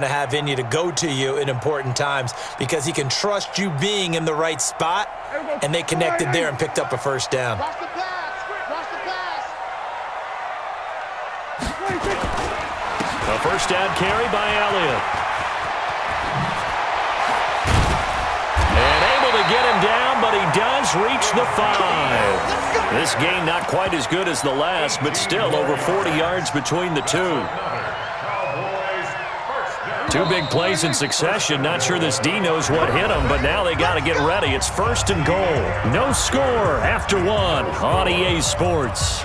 to have in you to go to you in important times because he can trust you being in the right spot, and they connected there and picked up a first down. Watch the pass. Watch the pass. A first down carry by Elliott. And able to get him down, but he does reach the 5. This game not quite as good as the last, but still over 40 yards between the two. Two big plays in succession. Not sure this D knows what hit him, but now they got to get ready. It's 1st and goal. No score after 1 on EA Sports.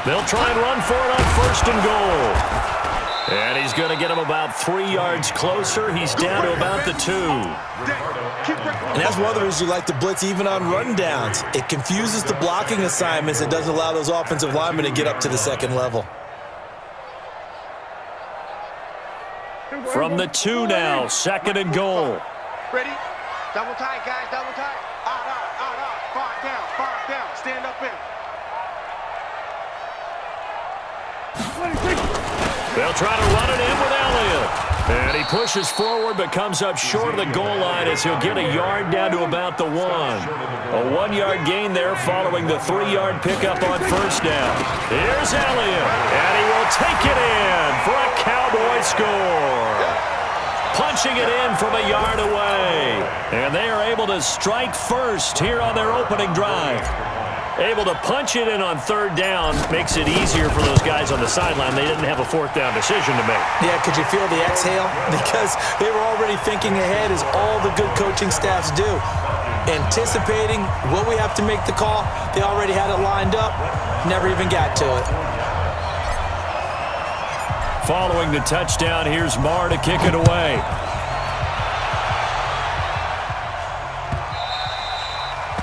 They'll try and run for it on 1st and goal. And he's going to get him about 3 yards closer. He's down to about the 2. And that's one of the reasons you like to blitz even on run downs. It confuses the blocking assignments. It doesn't allow those offensive linemen to get up to the second level. From the 2 now, 2nd and goal. Ready? Double tight, guys. Double tight. Out. 5 down. 5 down. Stand up in. They'll try to run it in with Elliott. And he pushes forward but comes up short of the goal line as he'll get a yard down to about the 1. A 1-yard gain there following the 3-yard pickup on 1st down. Here's Elliott. And he will take it in for a Cowboy score. Punching it in from a yard away. And they are able to strike first here on their opening drive. Able to punch it in on 3rd down makes it easier for those guys on the sideline. They didn't have a 4th down decision to make. Yeah, could you feel the exhale? Because they were already thinking ahead, as all the good coaching staffs do. Anticipating what we have to make the call. They already had it lined up. Never even got to it. Following the touchdown, here's Marr to kick it away.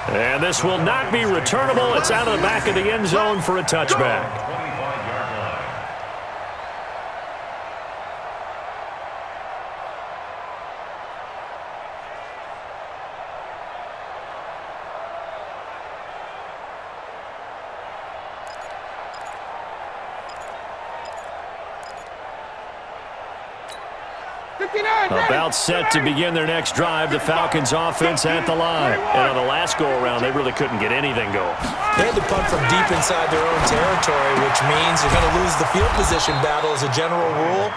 And this will not be returnable. It's out of the back of the end zone for a touchback. About set to begin their next drive, the Falcons offense at the line. And on the last go-around, they really couldn't get anything going. They had to punt from deep inside their own territory, which means they're going to lose the field position battle as a general rule.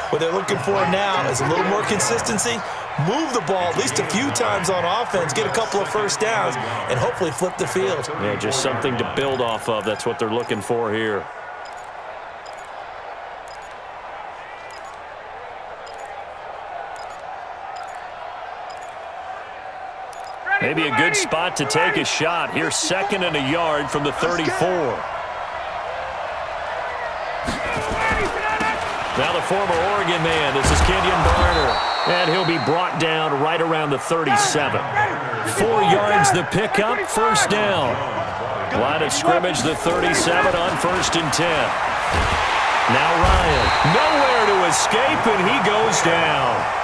What they're looking for now is a little more consistency, move the ball at least a few times on offense, get a couple of first downs, and hopefully flip the field. Yeah, just something to build off of. That's what they're looking for here. Maybe a good spot to take a shot. Here's 2nd and a yard from the 34. Now the former Oregon man, this is Kenyon Barner. And he'll be brought down right around the 37. 4 yards the pickup, 1st down. Line of scrimmage, the 37 on 1st and 10. Now Ryan, nowhere to escape, and he goes down.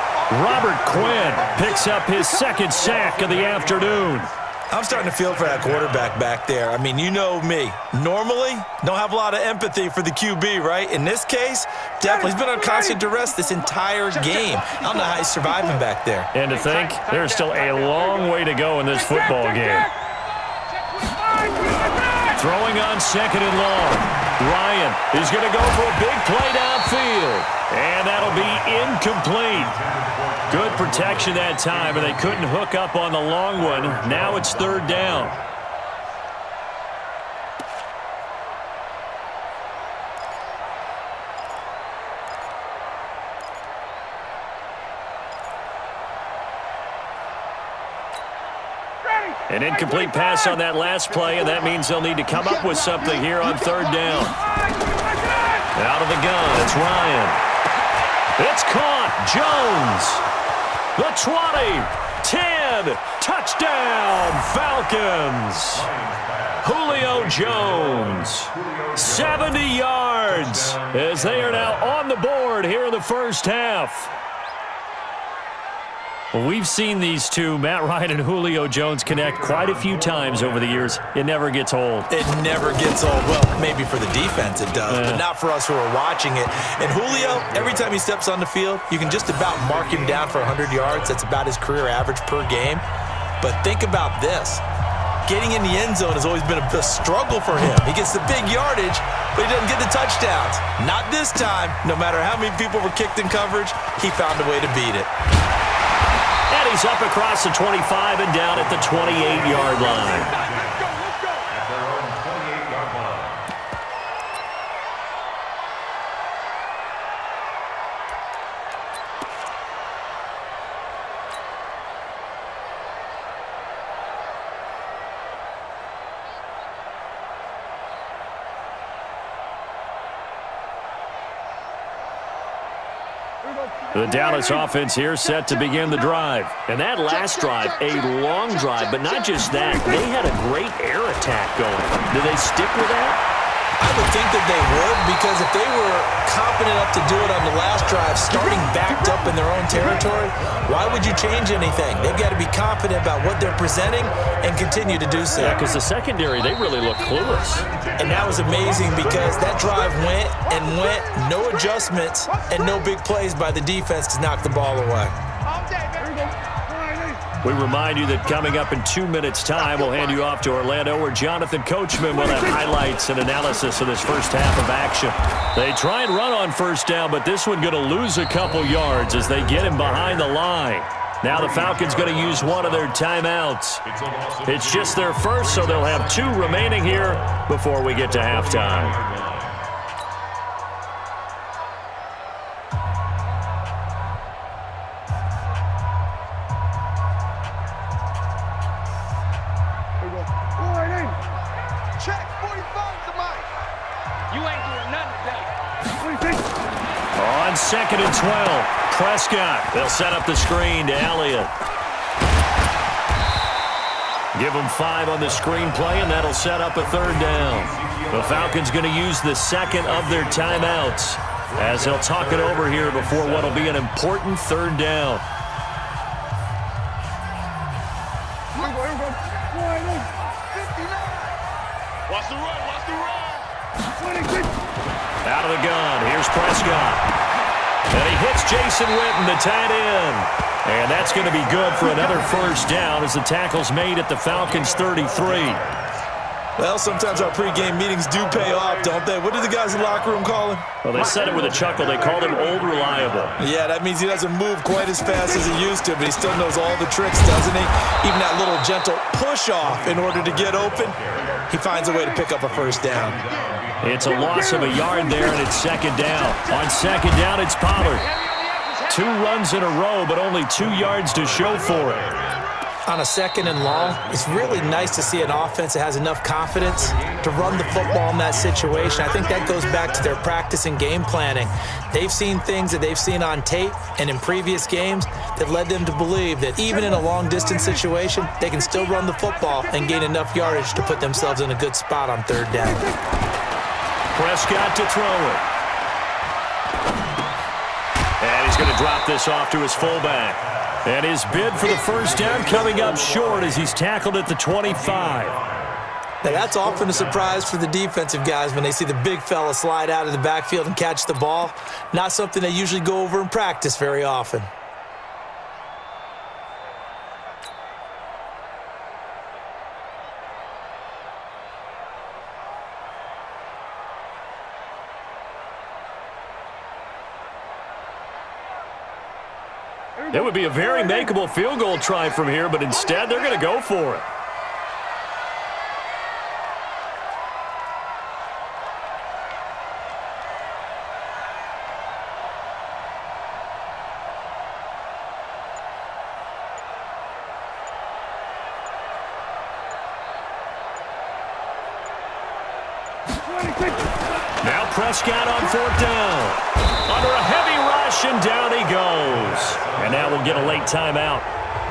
Robert Quinn picks up his 2nd sack of the afternoon. I'm starting to feel for that quarterback back there. I mean, you know me. Normally, don't have a lot of empathy for the QB, right? In this case, definitely. He's been on constant duress this entire game. I don't know how he's surviving back there. And to think, there's still a long way to go in this football game. Throwing on 2nd and long. Ryan is going to go for a big play downfield. And that'll be incomplete. Good protection that time, and they couldn't hook up on the long one. Now it's 3rd down. An incomplete pass on that last play, and that means they'll need to come up with something here on 3rd down. Out of the gun, it's Ryan. It's caught. Jones. The 20, 10, touchdown, Falcons. Julio Jones, 70 yards, as they are now on the board here in the first half. Well, we've seen these two, Matt Ryan and Julio Jones, connect quite a few times over the years. It never gets old. It never gets old. Well, maybe for the defense it does, but not for us who are watching it. And Julio, every time he steps on the field, you can just about mark him down for 100 yards. That's about his career average per game. But think about this. Getting in the end zone has always been a struggle for him. He gets the big yardage, but he doesn't get the touchdowns. Not this time. No matter how many people were kicked in coverage, he found a way to beat it. And he's up across the 25 and down at the 28-yard line. The Dallas offense here set to begin the drive. And that last drive, a long drive, but not just that. They had a great air attack going. Do they stick with that? I would think that they would, because if they were confident enough to do it on the last drive, starting backed up in their own territory, why would you change anything? They've got to be confident about what they're presenting and continue to do so. Yeah, because the secondary, they really look clueless. And that was amazing because that drive went and went, no adjustments and no big plays by the defense to knock the ball away. We remind you that coming up in 2 minutes' time, we'll hand you off to Orlando, where Jonathan Coachman will have highlights and analysis of this first half of action. They try and run on first down, but this one going to lose a couple yards as they get him behind the line. Now the Falcons going to use one of their timeouts. It's just their first, so they'll have 2 remaining here before we get to halftime. On 2nd and 12, Prescott. They'll set up the screen to Elliott. Give them 5 on the screen play, and that'll set up a 3rd down. The Falcons going to use the second of their timeouts as they'll talk it over here before what will be an important 3rd down. Watch the run, watch the run. Out of the gun, here's Prescott. And he hits Jason Witten, the tight end. And that's going to be good for another first down as the tackle's made at the Falcons' 33. Well, sometimes our pregame meetings do pay off, don't they? What did the guys in the locker room call him? Well, they said it with a chuckle. They called him Old Reliable. Yeah, that means he doesn't move quite as fast as he used to, but he still knows all the tricks, doesn't he? Even that little gentle push-off in order to get open, he finds a way to pick up a first down. It's a loss of a yard there, and it's 2nd down. On 2nd down, it's Pollard. 2 runs in a row, but only 2 yards to show for it. On a 2nd and long, it's really nice to see an offense that has enough confidence to run the football in that situation. I think that goes back to their practice and game planning. They've seen things that they've seen on tape and in previous games that led them to believe that even in a long-distance situation, they can still run the football and gain enough yardage to put themselves in a good spot on 3rd down. Prescott to throw it. And he's going to drop this off to his fullback. And his bid for the first down coming up short as he's tackled at the 25. Now, that's often a surprise for the defensive guys when they see the big fella slide out of the backfield and catch the ball. Not something they usually go over in practice very often. It would be a very makeable field goal try from here, but instead they're going to go for it. Now Prescott on 4th down. Under a heavy rush. possession. Down he goes. And now we'll get a late timeout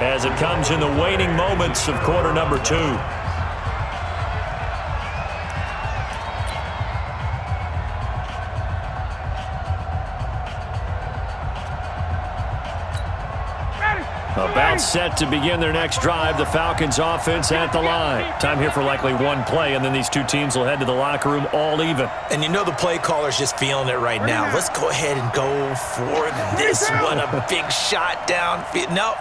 as it comes in the waning moments of quarter number 2. About set to begin their next drive. The Falcons offense at the line. Time here for likely one play, and then these two teams will head to the locker room all even. And you know the play caller's just feeling it right now. Let's go ahead and go for this one. A big shot downfield. Nope.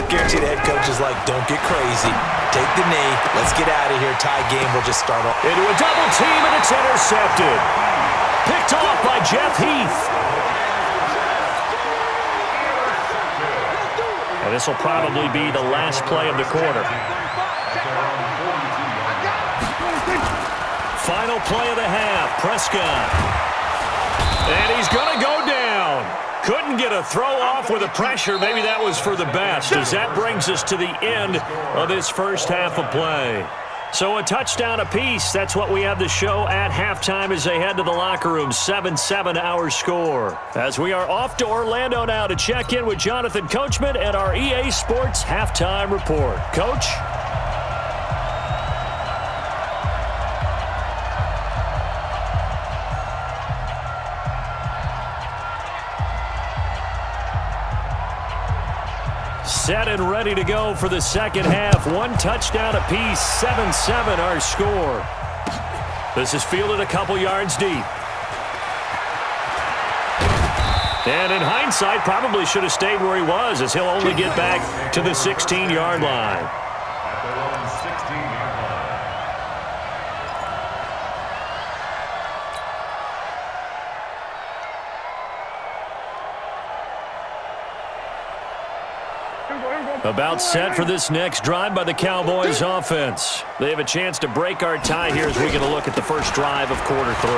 Guarantee the head coach is like, don't get crazy. Take the knee. Let's get out of here. Tie game. We'll just start off. Into a double team, and it's intercepted. Picked off by Jeff Heath. And this will probably be the last play of the quarter. Final play of the half. Prescott. And he's going to go down. Couldn't get a throw off with the pressure. Maybe that was for the best, as that brings us to the end of this first half of play. So a touchdown apiece. That's what we have to show at halftime as they head to the locker room. 7-7 our score. As we are off to Orlando now to check in with Jonathan Coachman and our EA Sports halftime report. Coach? Set and ready to go for the second half. One touchdown apiece, 7-7 our score. This is fielded a couple yards deep. And in hindsight, probably should have stayed where he was, as he'll only get back to the 16-yard line. About set for this next drive by the Cowboys offense. They have a chance to break our tie here as we get a look at the first drive of quarter 3.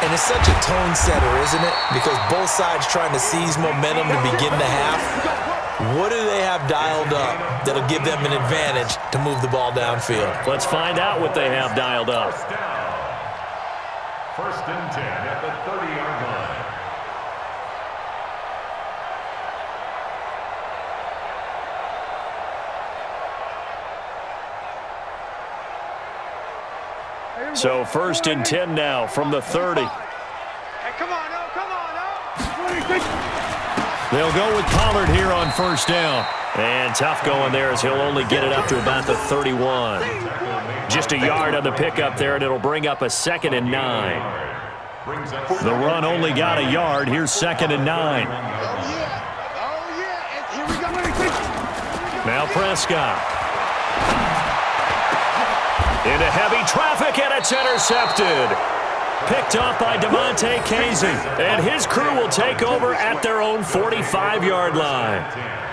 And it's such a tone setter, isn't it? Because both sides trying to seize momentum to begin the half. What do they have dialed up that'll give them an advantage to move the ball downfield? Let's find out what they have dialed up. First and 10 at the 30-yard line. So first and 10 now from the 30. Hey, come on, no. They'll go with Pollard here on first down. And tough going there as he'll only get it up to about the 31. Just a yard on the pickup there, and it'll bring up a 2nd and 9. The run only got a yard. Here's 2nd and 9. Here we go. Now Prescott. Into heavy traffic, and it's intercepted. Picked off by DeMonte Casey. And his crew will take over at their own 45-yard line.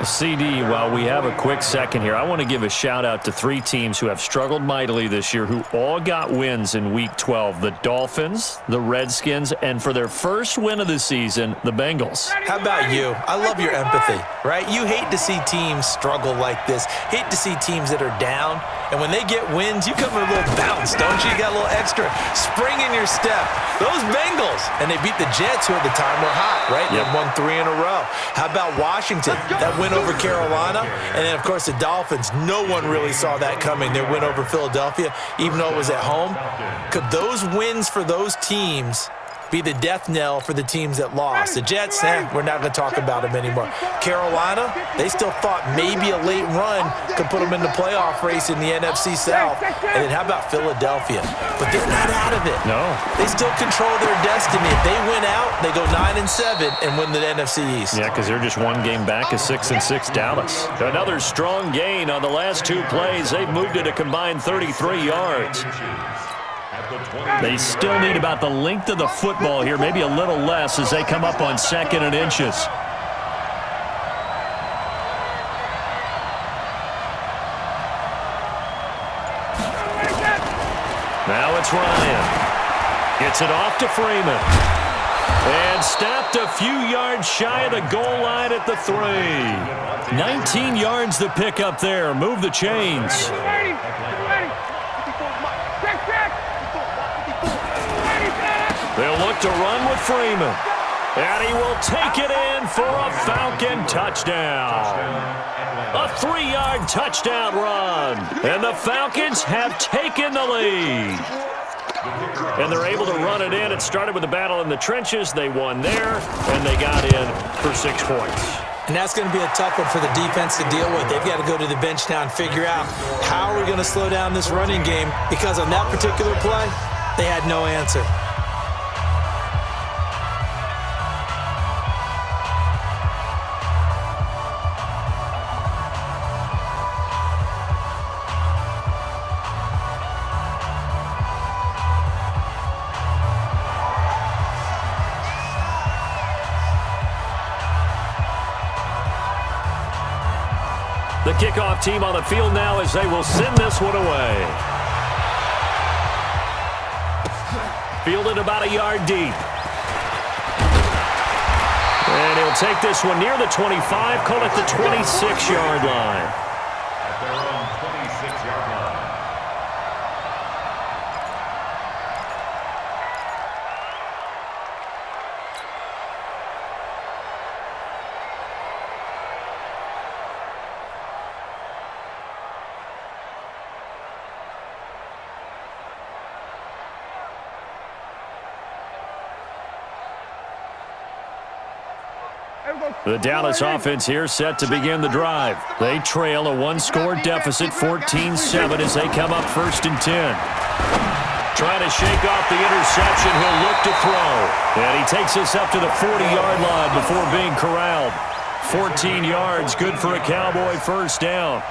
CD, while we have a quick second here, I want to give a shout-out to 3 teams who have struggled mightily this year, who all got wins in Week 12. The Dolphins, the Redskins, and for their first win of the season, the Bengals. How about you? I love your empathy, right? You hate to see teams struggle like this. Hate to see teams that are down. And when they get wins, you come with a little bounce, don't you? You got a little extra spring in your step. Those Bengals, and they beat the Jets, who at the time were hot, right? Yep. They won 3 in a row. How about Washington? That win over Carolina. And then, of course, the Dolphins. No one really saw that coming. Their win over Philadelphia, even though it was at home. Could those wins for those teams be the death knell for the teams that lost? The Jets, we're not going to talk about them anymore. Carolina, they still thought maybe a late run could put them in the playoff race in the NFC South. And then how about Philadelphia? But they're not out of it. No. They still control their destiny. If they win out, they go 9-7 and win the NFC East. Yeah, because they're just one game back of 6-6 Dallas. Another strong gain on the last 2 plays. They've moved it a combined 33 yards. They still need about the length of the football here, maybe a little less as they come up on 2nd and inches. Now it's Ryan. Gets it off to Freeman. And stopped a few yards shy of the goal line at the 3. 19 yards to pick up there. Move the chains. They'll look to run with Freeman. And he will take it in for a Falcon touchdown. A 3-yard touchdown run. And the Falcons have taken the lead. And they're able to run it in. It started with a battle in the trenches. They won there, and they got in for 6 points. And that's going to be a tough one for the defense to deal with. They've got to go to the bench now and figure out how are we going to slow down this running game, because on that particular play, they had no answer. The kickoff team on the field now as they will send this one away. Fielded about a yard deep. And he'll take this one near the 25, call it the 26-yard line. At their own 26-yard line. The Dallas offense here set to begin the drive. They trail a 1-score deficit, 14-7, as they come up 1st and 10. Trying to shake off the interception. He'll look to throw. And he takes us up to the 40-yard line before being corralled. 14 yards, good for a Cowboy first down.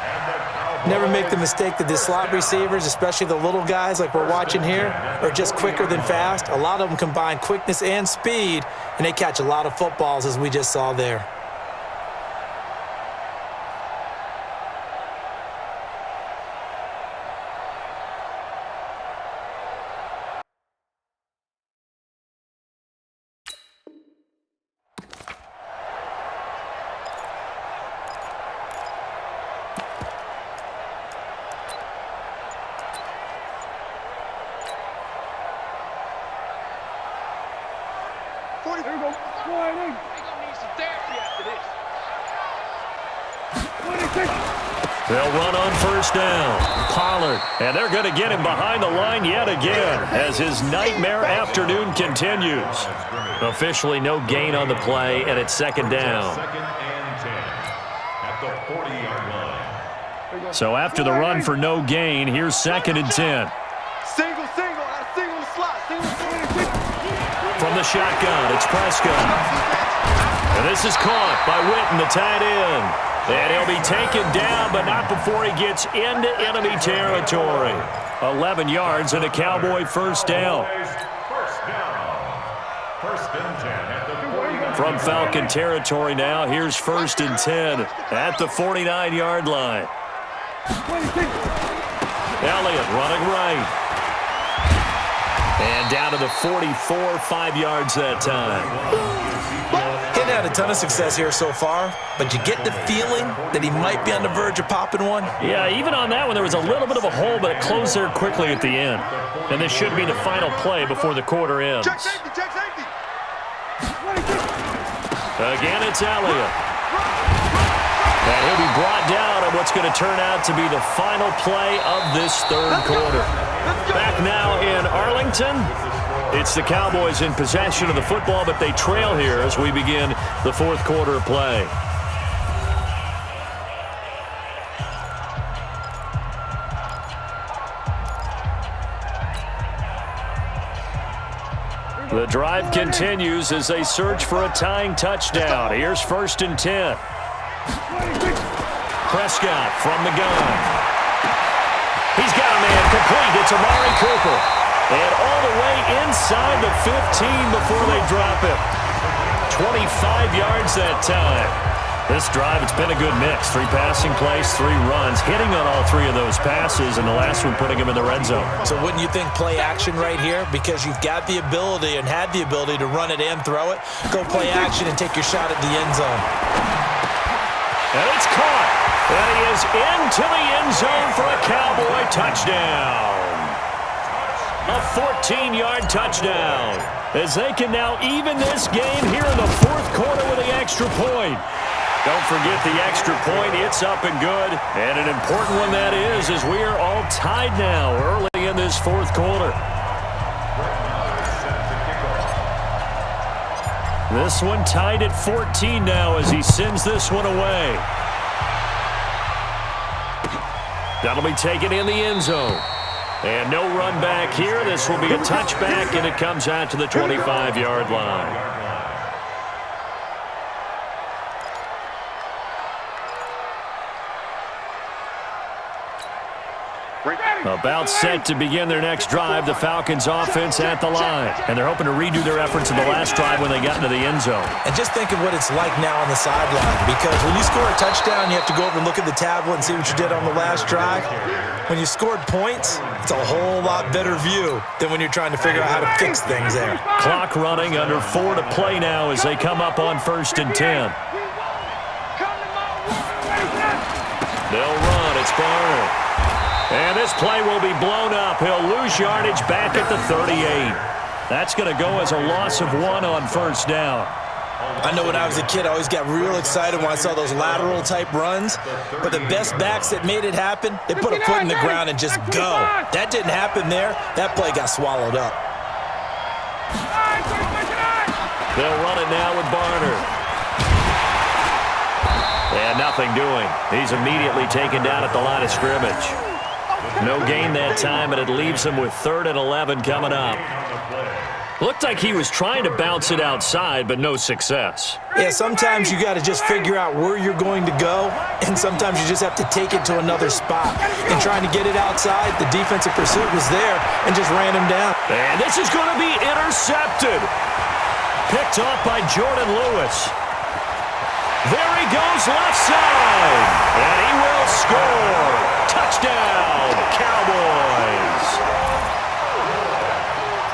Never make the mistake that the slot receivers, especially the little guys like we're watching here, are just quicker than fast. A lot of them combine quickness and speed, and they catch a lot of footballs, as we just saw there. They'll run on first down. Pollard, and they're going to get him behind the line yet again as his nightmare afternoon continues. Officially no gain on the play, and it's 2nd down. 2nd and 10 at the 40-yard line. So after the run for no gain, here's 2nd and 10. Single, I single the slot. Single. From the shotgun, it's Prescott. And this is caught by Witten, the tight end. And he'll be taken down, but not before he gets into enemy territory. 11 yards and a Cowboy first down. First down. 1st and 10 at the 40-yard. From Falcon territory now, here's 1st and 10 at the 49-yard line. Elliott running right. And down to the 44, 5 yards that time. He's had a ton of success here so far, but you get the feeling that he might be on the verge of popping one. Yeah, even on that one, there was a little bit of a hole, but it closed there quickly at the end. And this should be the final play before the quarter ends. Check safety, check safety. Again, it's Elliott. And he'll be brought down on what's going to turn out to be the final play of this 3rd quarter. Back now in Arlington. It's the Cowboys in possession of the football, but they trail here as we begin the 4th quarter play. The drive continues as they search for a tying touchdown. Here's 1st and 10. Prescott from the gun. He's got a man complete. It's Amari Cooper. And all the way inside the 15 before they drop him. 25 yards that time. This drive, it's been a good mix. 3 passing plays, 3 runs, hitting on all 3 of those passes, and the last one putting him in the red zone. So wouldn't you think play action right here? Because you've got the ability and had the ability to run it and throw it. Go play action and take your shot at the end zone. And it's caught. And he is into the end zone for a Cowboy touchdown. A 14-yard touchdown. as they can now even this game here in the fourth quarter with the extra point. Don't forget the extra point. It's up and good. And an important one that is, as we are all tied now early in this fourth quarter. This one tied at 14 now as he sends this one away. That'll be taken in the end zone. And no run back here. This will be a touchback, and it comes out to the 25-yard line. About set to begin their next drive, the Falcons offense at the line. And they're hoping to redo their efforts in the last drive when they got into the end zone. And just think of what it's like now on the sideline, because when you score a touchdown, you have to go over and look at the tablet and see what you did on the last drive. When you scored points, it's a whole lot better view than when you're trying to figure out how to fix things there. Clock running, under 4 to play now as they come up on 1st and 10. They'll run. It's Barner. And this play will be blown up. He'll lose yardage back at the 38. That's going to go as a loss of 1 on 1st down. I know when I was a kid, I always got real excited when I saw those lateral-type runs. But the best backs that made it happen, they put a foot in the ground and just go. That didn't happen there. That play got swallowed up. They'll run it now with Barner. And nothing doing. He's immediately taken down at the line of scrimmage. No gain that time, and it leaves him with 3rd and 11 coming up. Looked like he was trying to bounce it outside, but no success. Yeah, sometimes you got to just figure out where you're going to go, and sometimes you just have to take it to another spot. And trying to get it outside, the defensive pursuit was there and just ran him down. And this is going to be intercepted. Picked off by Jordan Lewis. There he goes left side, and he will score. Touchdown, Cowboys.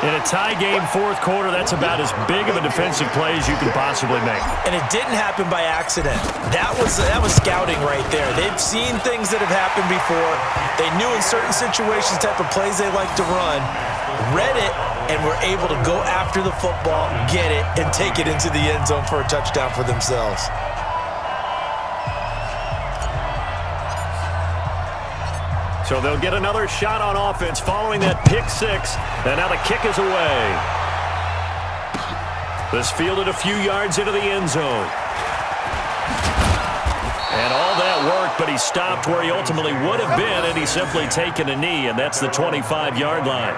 In a tie game fourth quarter, that's about as big of a defensive play as you can possibly make. And it didn't happen by accident. That was scouting right there. They've seen things that have happened before. They knew in certain situations type of plays they like to run, read it, and were able to go after the football, get it, and take it into the end zone for a touchdown for themselves. So they'll get another shot on offense following that pick six. And now the kick is away. This fielded a few yards into the end zone. And all that worked, but he stopped where he ultimately would have been, and he's simply taken a knee, and that's the 25-yard line.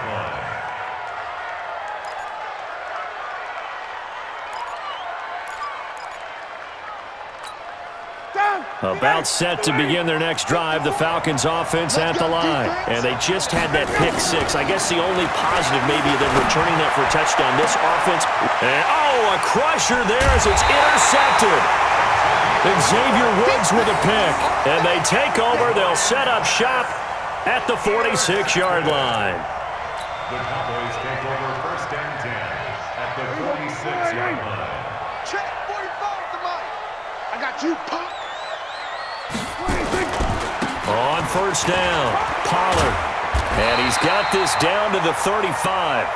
About set to begin their next drive, the Falcons offense at the line. And they just had that pick six. I guess the only positive maybe than returning that for a touchdown. This offense, and a crusher there as it's intercepted. Xavier Woods with a pick. And they take over. They'll set up shop at the 46-yard line. The Cowboys take over 1st and 10 at the 46-yard line. Check 45 the mic. I got you, punk. On 1st down, Pollard. And he's got this down to the 35.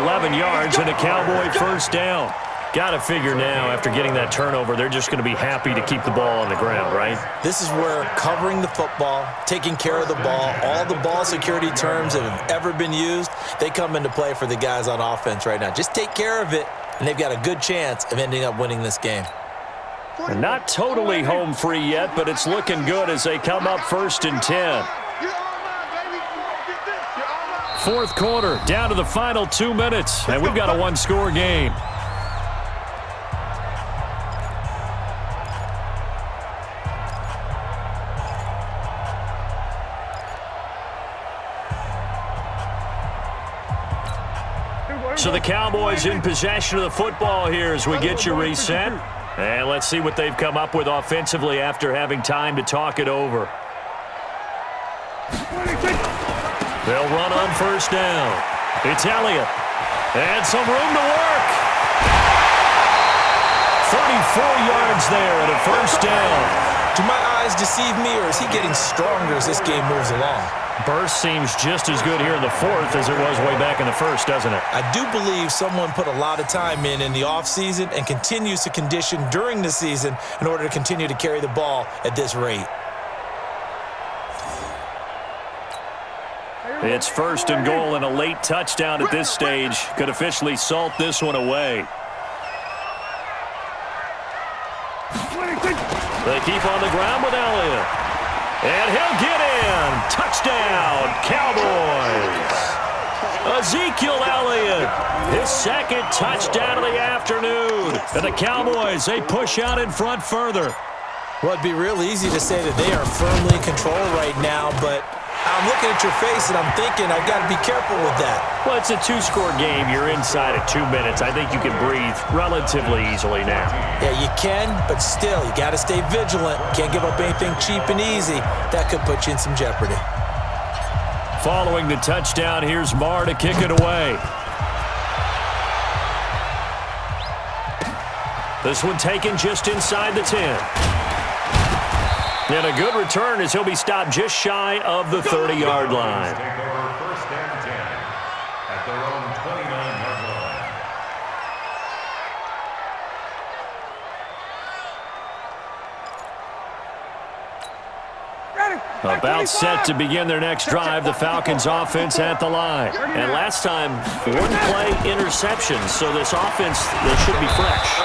11 yards and a Cowboy 1st down. Got to figure now, after getting that turnover, they're just going to be happy to keep the ball on the ground, right? This is where covering the football, taking care of the ball, all the ball security terms that have ever been used, they come into play for the guys on offense right now. Just take care of it, and they've got a good chance of ending up winning this game. And not totally home free yet, but it's looking good as they come up 1st and 10. Fourth quarter, down to the final 2 minutes, and we've got a one-score game. So the Cowboys in possession of the football here as we get you reset. And let's see what they've come up with offensively after having time to talk it over. They'll run on 1st down. It's Elliott. And some room to work. 34 yards there at a 1st down. Do my eyes deceive me, or is he getting stronger as this game moves along? Burst seems just as good here in the fourth as it was way back in the first, doesn't it? I do believe someone put a lot of time in the offseason and continues to condition during the season in order to continue to carry the ball at this rate. It's first and goal and a late touchdown at this stage could officially salt this one away. They keep on the ground with Elliott. And he'll get in. Touchdown, Cowboys. Ezekiel Elliott, his second touchdown of the afternoon. And the Cowboys, they push out in front further. Well, it'd be real easy to say that they are firmly in control right now, but I'm looking at your face and I'm thinking I've got to be careful with that. Well, it's a two-score game. You're inside at 2 minutes. I think you can breathe relatively easily now. Yeah, you can, but still, you got to stay vigilant. Can't give up anything cheap and easy. That could put you in some jeopardy. Following the touchdown, here's Marr to kick it away. This one taken just inside the 10. And a good return as he'll be stopped just shy of the 30-yard line. Take over first and 10 at their own 29-yard line. About set to begin their next drive, the Falcons offense at the line. And last time, one play interception, so this offense they should be fresh.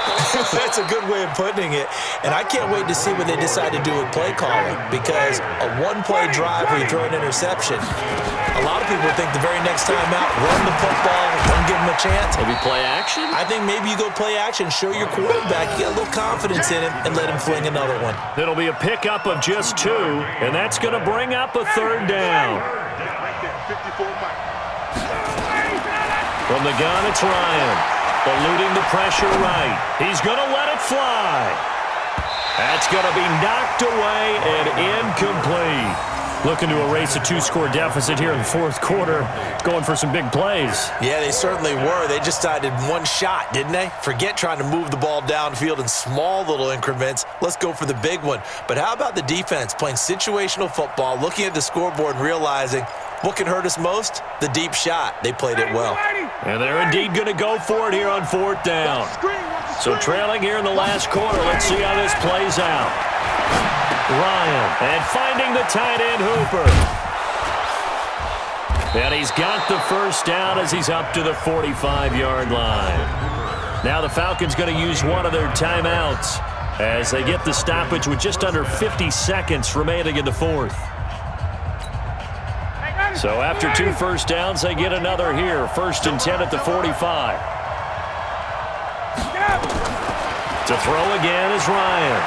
That's a good way of putting it. And I can't wait to see what they decide to do with play calling, because a one-play drive where you throw an interception, a lot of people think the very next time out, run the football, don't give them a chance. Maybe play action? I think maybe you go play action, show your quarterback, get a little confidence in him, and let him fling another one. It'll be a pickup of just 2, and that's going to bring up a third down. From the gun, it's Ryan. Eluding the pressure right. He's going to let it fly. That's going to be knocked away and incomplete. Looking to erase a 2-score deficit here in the fourth quarter. Going for some big plays. Yeah, they certainly were. They just decided one shot, didn't they? Forget trying to move the ball downfield in small little increments. Let's go for the big one. But how about the defense playing situational football, looking at the scoreboard and realizing what can hurt us most? The deep shot. They played it well. And they're indeed going to go for it here on fourth down. So trailing here in the last quarter. Let's see how this plays out. Ryan, and finding the tight end Hooper. And he's got the first down as he's up to the 45-yard line. Now the Falcons going to use one of their timeouts as they get the stoppage with just under 50 seconds remaining in the fourth. So after 2 first downs, they get another here. First and 10 at the 45. To throw again is Ryan.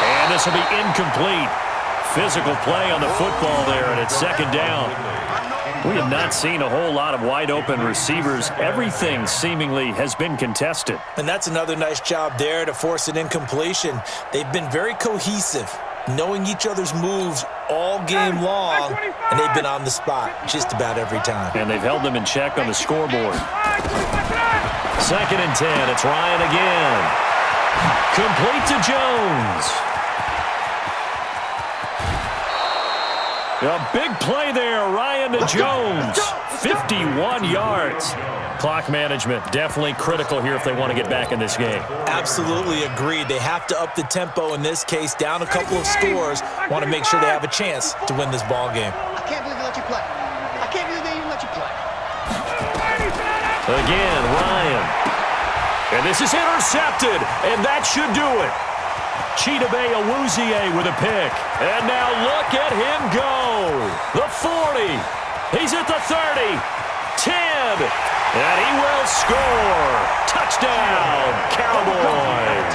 And this will be incomplete. Physical play on the football there, and it's second down. We have not seen a whole lot of wide-open receivers. Everything seemingly has been contested. And that's another nice job there to force an incompletion. They've been very cohesive, knowing each other's moves all game long, and they've been on the spot just about every time. And they've held them in check on the scoreboard. Second and 10, it's Ryan again. Complete to Jones. A big play there, Ryan to Jones. 51 yards. Clock management definitely critical here if they want to get back in this game. Absolutely agreed. They have to up the tempo in this case, down a couple of scores. Want to make sure they have a chance to win this ball game. I can't believe they let you play. I can't believe they even let you play. Again, Ryan. And this is intercepted, and that should do it. Chidobe Awuzie with a pick. And now look at him go. The 40. He's at the 30. 10. And he will score. Touchdown, Cowboys.